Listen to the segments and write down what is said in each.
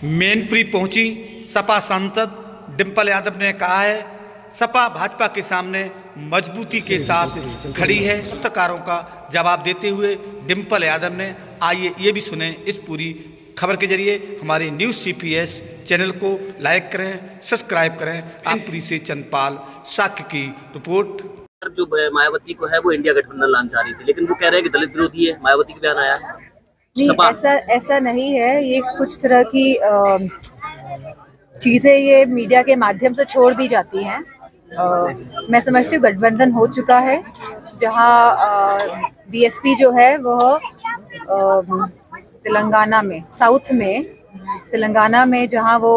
मैनपुरी पहुंची सपा सांसद डिंपल यादव ने कहा है सपा भाजपा के सामने मजबूती के साथ खड़ी है। पत्रकारों का जवाब देते हुए डिंपल यादव ने, आइए ये भी सुने इस पूरी खबर के जरिए। हमारे न्यूज़ CPS चैनल को लाइक करें, सब्सक्राइब करें। मैनपुरी से चंदपाल साक्य की रिपोर्ट। जो मायावती को है वो इंडिया गठबंधन लाना चाह रही थी, लेकिन वो कह रहे हैं कि दलित विरोधी है। मायावती का बयान आया है। नहीं, ऐसा नहीं है। ये कुछ तरह की चीजें ये मीडिया के माध्यम से छोड़ दी जाती हैं। मैं समझती हूँ गठबंधन हो चुका है, जहाँ BSP जो है वह तेलंगाना में, साउथ में तेलंगाना में, जहां वो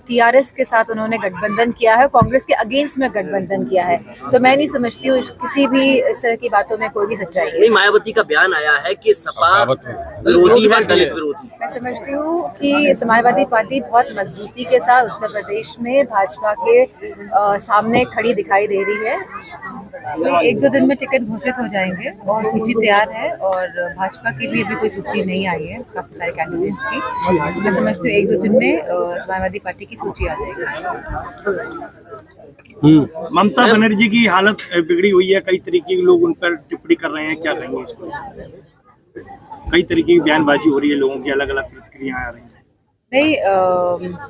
TRS के साथ उन्होंने गठबंधन किया है, कांग्रेस के अगेंस्ट में गठबंधन किया है। तो मैं नहीं समझती हूँ किसी भी इस तरह की बातों में कोई भी सच्चाई है। नहीं, मायावती का बयान आया है कि सपा विरोधी है, दलित विरोधी। मैं समझती हूँ कि समाजवादी पार्टी बहुत मजबूती के साथ उत्तर प्रदेश में भाजपा के सामने खड़ी दिखाई दे रही है। तो 1-2 दिन में टिकट घोषित हो जाएंगे और सूची तैयार है, और भाजपा की भी अभी कोई सूची नहीं आई है काफी सारे कैंडिडेट्स की। मैं समझती हूँ 1-2 दिन में समाजवादी पार्टी की सूची आ जाएगी। ममता बनर्जी की हालत बिगड़ी हुई है, कई तरीके के लोग उन पर टिप्पणी कर रहे हैं, क्या कहेंगे इसको? कई तरीके की बयानबाजी हो रही है, लोगों की अलग अलग प्रतिक्रियाएं आ रही हैं। नहीं,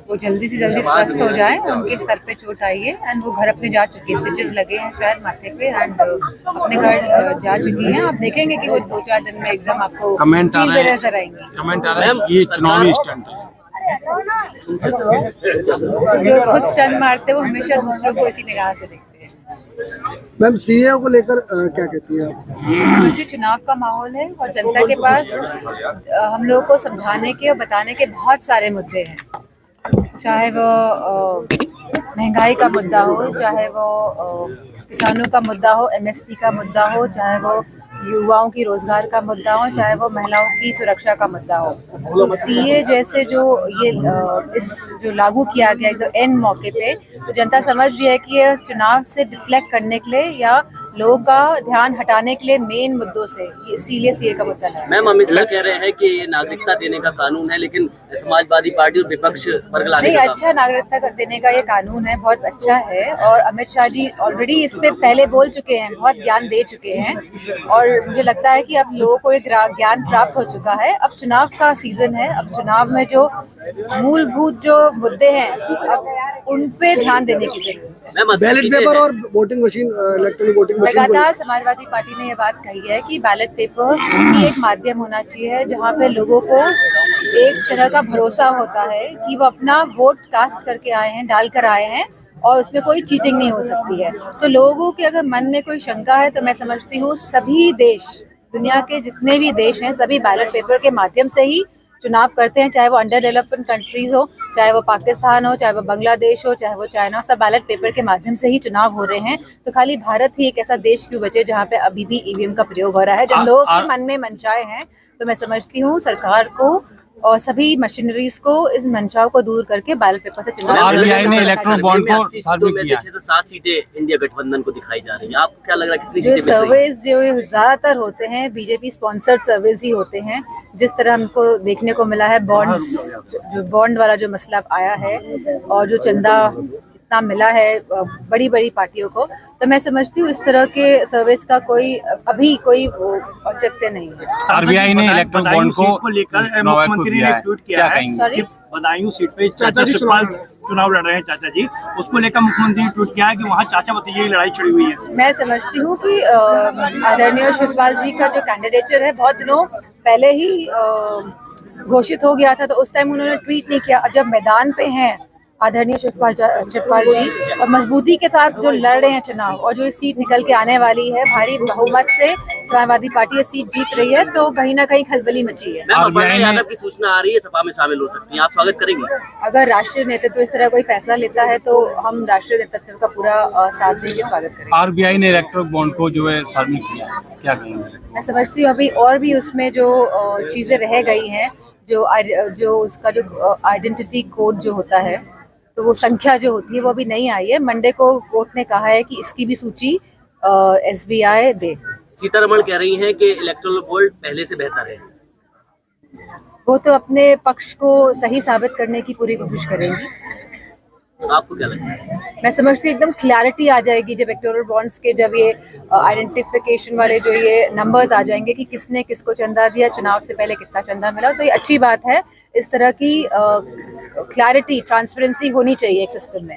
वो जल्दी से जल्दी स्वस्थ हो जाए। उनके सर पे चोट आई है एंड वो घर अपने जा चुकी है, स्टिचेस लगे हैं शायद माथे पे, एंड अपने घर जा चुकी हैं। आप देखेंगे कि वो 2-4 दिन में एकदम आपको कमेंट नजर आएंगी। कमेंट आ रहा है ये चुनावी स्टंट है। जो खुद स्टंट मारते हैं वो हमेशा दूसरों को इसी निगाह से देखते हैं। मैम, CAO को लेकर क्या कहती हैं आप? समझिए, चुनाव का माहौल है और जनता के पास हम लोगों को समझाने के और बताने के बहुत सारे मुद्दे हैं। चाहे वो महंगाई का मुद्दा हो, चाहे वो किसानों का मुद्दा हो, MSP का मुद्दा हो, चाहे वो युवाओं की रोजगार का मुद्दा हो, चाहे वो महिलाओं की सुरक्षा का मुद्दा हो। तो CA जैसे जो ये इस जो लागू किया गया तो एंड मौके पे, तो जनता समझ रही है कि ये चुनाव से डिफ्लेक्ट करने के लिए या लोगों का ध्यान हटाने के लिए मेन मुद्दों से, इसीलिए CA का मुद्दा है। मैम, अमित शाह कह रहे हैं कि ये नागरिकता देने का कानून है, लेकिन समाजवादी पार्टी और विपक्ष वर्गलाने नहीं, का अच्छा नागरिकता देने का ये कानून है, बहुत अच्छा है। और अमित शाह जी ऑलरेडी इस पे पहले बोल चुके हैं, बहुत ज्ञान दे चुके हैं, और मुझे लगता है कि अब लोगों को एक ज्ञान प्राप्त हो चुका है। अब चुनाव का सीजन है, अब चुनाव में जो मूलभूत जो मुद्दे हैं अब उन पे ध्यान देने की जरूरत है। बैलेट पेपर और voting machine, electronic voting machine, लगातार समाजवादी पार्टी ने ये बात कही है कि बैलेट पेपर ही एक माध्यम होना चाहिए जहाँ पे लोगों को एक तरह का भरोसा होता है कि वो अपना वोट कास्ट करके आए हैं, डाल कर आए हैं, और उसमें कोई चीटिंग नहीं हो सकती है। तो लोगों के अगर मन में कोई शंका है तो मैं समझती हूँ सभी देश, दुनिया के जितने भी देश हैं, सभी बैलेट पेपर के माध्यम से ही चुनाव करते हैं। चाहे वो अंडर डेवलपमेंट कंट्रीज हो, चाहे वो पाकिस्तान हो, चाहे वो बांग्लादेश हो, चाहे वो चाइना हो, सब बैलेट पेपर के माध्यम से ही चुनाव हो रहे हैं। तो खाली भारत ही एक ऐसा देश क्यों बचे जहाँ पे अभी भी EVM का प्रयोग हो रहा है। जब लोगों के मन में मंशाएं हैं तो मैं समझती हूँ सरकार को और सभी मशीनरीज को इस मंशाओं को दूर करके बैलेट पेपर से चुनाव। RBI ने इलेक्ट्रल बॉन्ड को सार्वजनिक किया। 6 से 7 सीटें इंडिया गठबंधन को दिखाई जा रही है। आपको क्या लग रहा है कितनी जो सीटें मिल रही हैं? सर्वेज जो ज्यादातर होते हैं BJP स्पॉन्सर्ड सर्वेज ही होते हैं। जिस तरह हमको देखने को मिला है, बॉन्ड्स, जो बॉन्ड वाला जो मसला आया है और जो चंदा इतना मिला है बड़ी बड़ी पार्टियों को, तो मैं समझती हूँ इस तरह के सर्विस का कोई अभी कोई औचित्य नहीं है। RBI ने इलेक्ट्रल बॉन्ड को लेकर मुख्यमंत्री ने ट्वीट किया है। सॉरी, बदायूं सीट पे चाचा शिवपाल चुनाव लड़ रहे हैं, चाचा जी, उसको लेकर मुख्यमंत्री ने ट्वीट किया है कि वहाँ चाचा भतीजे की लड़ाई छिड़ी हुई है। मैं समझती हूँ कि आदरणीय शिवपाल जी का जो कैंडिडेचर है बहुत दिनों पहले ही घोषित हो गया था, तो उस टाइम उन्होंने ट्वीट नहीं किया। अब जब मैदान पे हैं आदरणीय शिवपाल जी और मजबूती के साथ जो लड़ रहे हैं चुनाव, और जो ये सीट निकल के आने वाली है भारी बहुमत से, समाजवादी पार्टी ये सीट जीत रही है, तो कहीं ना कहीं खलबली मची है। अपर्णा यादव की सूचना आ रही है सपा में शामिल हो सकती है, आप स्वागत करेंगे? अगर राष्ट्रीय नेतृत्व इस तरह कोई फैसला लेता है तो हम राष्ट्रीय नेतृत्व का पूरा साथ देके स्वागत करेंगे। RBI ने इलेक्ट्रल बॉन्ड को जो है सार्वजनिक किया, क्या कहेंगे? मैं समझती हूँ अभी और भी उसमें जो चीजें रह गई हैं, जो उसका जो आइडेंटिटी कोड जो होता है, तो वो संख्या जो होती है वो अभी नहीं आई है। मंडे को कोर्ट ने कहा है कि इसकी भी सूची SBI दे। सीतारमण कह रही हैं कि इलेक्टोरल बॉन्ड पहले से बेहतर है। वो तो अपने पक्ष को सही साबित करने की पूरी कोशिश करेंगी। आपको क्या लगता है? मैं समझती हूँ एकदम क्लैरिटी आ जाएगी जब इलेक्टोरल बॉन्ड्स के जब ये आइडेंटिफिकेशन वाले जो ये नंबर्स आ जाएंगे कि किसने किसको चंदा दिया, चुनाव से पहले कितना चंदा मिला। तो ये अच्छी बात है, इस तरह की क्लैरिटी, ट्रांसपेरेंसी होनी चाहिए एक सिस्टम में।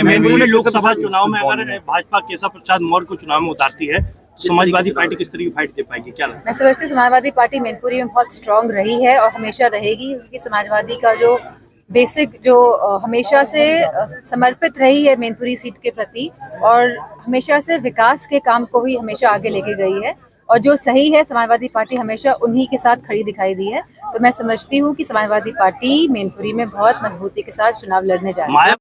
मैनपुरी लोकसभा चुनाव में अगर भाजपा केशव प्रसाद मौर्य को चुनाव में उतारती है, समाजवादी पार्टी किस तरह की फाइट दे पाएगी, क्या लगता है? मैं समझती हूँ समाजवादी पार्टी मैनपुरी में बहुत स्ट्रांग रही है और हमेशा रहेगी, क्योंकि समाजवादी का जो बेसिक जो हमेशा से समर्पित रही है मैनपुरी सीट के प्रति और हमेशा से विकास के काम को ही हमेशा आगे लेके गई है और जो सही है समाजवादी पार्टी हमेशा उन्हीं के साथ खड़ी दिखाई दी है। तो मैं समझती हूँ कि समाजवादी पार्टी मैनपुरी में बहुत मजबूती के साथ चुनाव लड़ने जा रही है।